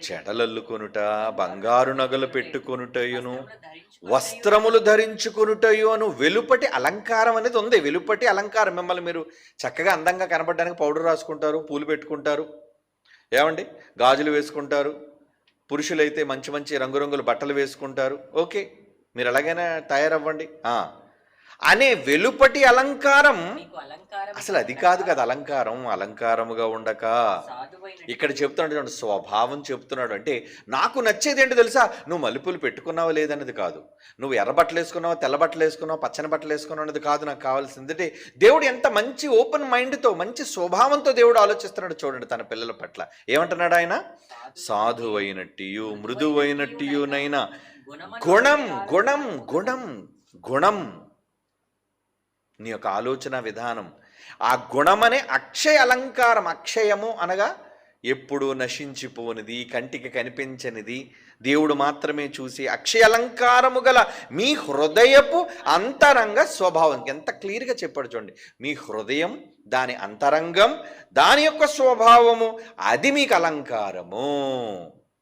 జడలల్లుకొనుట, బంగారు నగలు పెట్టుకొనుటయును, వస్త్రములు ధరించుకొనుటయును. వెలుపటి అలంకారం అనేది ఉంది. వెలుపటి అలంకారం, మిమ్మల్ని మీరు చక్కగా అందంగా కనపడడానికి పౌడర్ రాసుకుంటారు, పూలు పెట్టుకుంటారు, ఏమండి, గాజులు వేసుకుంటారు. పురుషులైతే మంచి మంచి రంగురంగుల బట్టలు వేసుకుంటారు. ఓకే, మీరు ఎలాగైనా తయారవ్వండి అనే వెలుపటి అలంకారం అసలు అది కాదు కదా. అలంకారముగా ఉండక ఇక్కడ చెప్తున్నాడు, స్వభావం చెప్తున్నాడు. అంటే నాకు నచ్చేది ఏంటో తెలుసా, నువ్వు మల్లెపూలు పెట్టుకున్నావా లేదన్నది కాదు, నువ్వు ఎర్ర బట్టలు వేసుకున్నావా, తెల్ల బట్టలు వేసుకున్నావా, పచ్చని బట్టలు వేసుకున్నావు అనేది కాదు. నాకు కావాల్సింది అంటే దేవుడు ఎంత మంచి ఓపెన్ మైండ్తో, మంచి స్వభావంతో దేవుడు ఆలోచిస్తున్నాడు చూడండి తన పిల్లల పట్ల. ఏమంటున్నాడు ఆయన? సాధువైనట్టియు మృదువైనట్టియునైనా గుణం గుణం గుణం గుణం నీ యొక్క ఆలోచన విధానం, ఆ గుణమనే అక్షయ అలంకారం. అక్షయము అనగా ఎప్పుడు నశించిపోనిది, కంటికి కనిపించనిది, దేవుడు మాత్రమే చూసి అక్షయ అలంకారము గల మీ హృదయపు అంతరంగ స్వభావం. ఎంత క్లియర్గా చెప్పాడు చూడండి. మీ హృదయం, దాని అంతరంగం, దాని యొక్క స్వభావము, అది మీకు అలంకారము.